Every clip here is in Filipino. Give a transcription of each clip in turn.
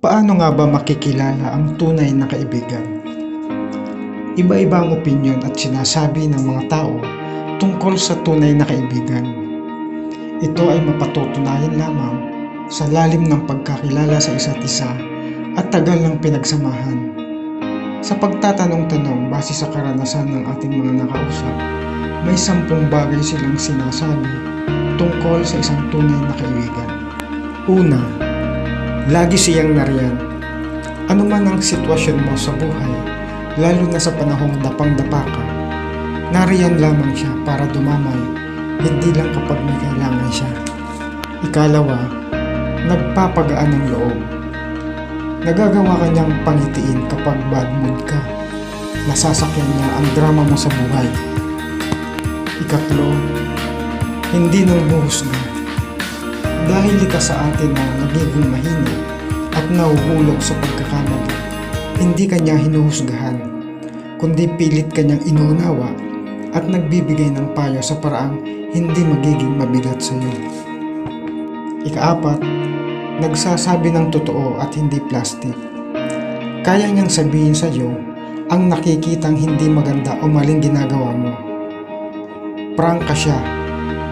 Paano nga ba makikilala ang tunay na kaibigan? Iba-iba ang opinyon at sinasabi ng mga tao tungkol sa tunay na kaibigan. Ito ay mapatutunayan lamang sa lalim ng pagkakilala sa isa't isa at tagal ng pinagsamahan. Sa pagtatanong-tanong base sa karanasan ng ating mga nakausap, may 10 bagay silang sinasabi tungkol sa isang tunay na kaibigan. Una, lagi siyang nariyan. Ano man ang sitwasyon mo sa buhay, lalo na sa panahong dapang-dapa ka, nariyan lamang siya para dumamay, hindi lang kapag may kailangan siya. Ikalawa, nagpapagaan ng loob. Nagagawa ka niyang pangitiin kapag bad mood ka. Nasasakyan niya ang drama mo sa buhay. Ikatlo, hindi nang huhusga. Dahil ika sa atin na nagiging mahina at nahuhulog sa pagkakamali, hindi kanya hinuhusgahan, kundi pilit kanyang inuunawa at nagbibigay ng payo sa paraang hindi magiging mabigat sa iyo. Ikaapat, nagsasabi ng totoo at hindi plastic. Kaya niyang sabihin sa iyo ang nakikitang hindi maganda o maling ginagawa mo. Prangka siya.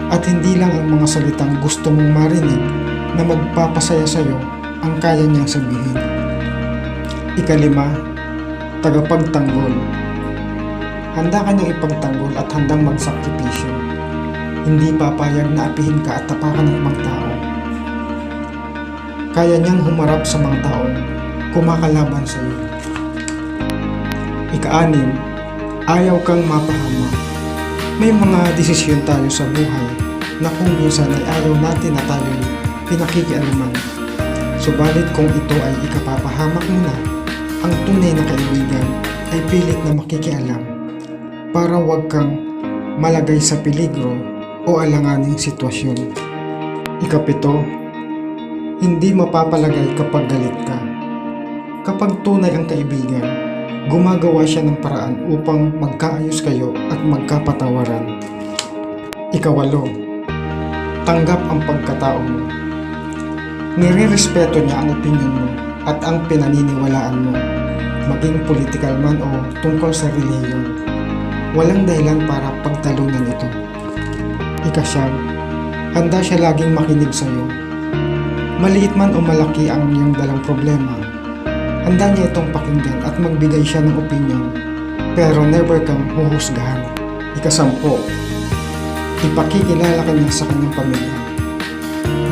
At hindi lang ang mga salitang gusto mong marinig na magpapasaya sa iyo ang kaya niyang sabihin. Ikalima, tagapagtanggol. Handa ka niyang ipagtanggol at handang magsakripisyo. Hindi papayag na apihin ka at tapakan ng ibang tao. Kaya niyang humarap sa mga taong kumakalaban sa iyo. Ika-6, ayaw kang mapahamak. May mga desisyon tayo sa buhay na kung minsan ay ayaw natin na tayo'y pinakikialaman. Subalit kung ito ay ikapapahamak mo na, ang tunay na kaibigan ay pilit na makikialam para huwag kang malagay sa peligro o alanganing sitwasyon. Ikapito, hindi mapapalagay kapag galit ka. Kapag tunay ang kaibigan, gumagawa siya ng paraan upang magkaayos kayo at magkapatawaran. Ika-8, tanggap ang pagkatao mo. Nire-respeto niya ang opinyon mo at ang pinaniniwalaan mo, maging political man o tungkol sa relihiyon. Walang dahilan para pagtalunan ito. Ika-9, handa siya laging makinig sa iyo. Maliit man o malaki ang iyong dalang problema, handa niya itong pakinggan at magbigay siya ng opinyon, pero never kang huhusgahan. Ika-10, ipakikilala ka niya sa kanyang pamilya.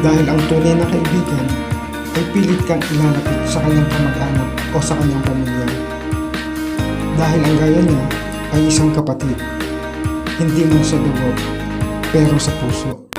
Dahil ang tunay na kaibigan ay pilit kang ilalapit sa kanyang kamag-anak o sa kanyang pamilya. Dahil ang gaya niya ay isang kapatid, hindi mo sa dugo, pero sa puso.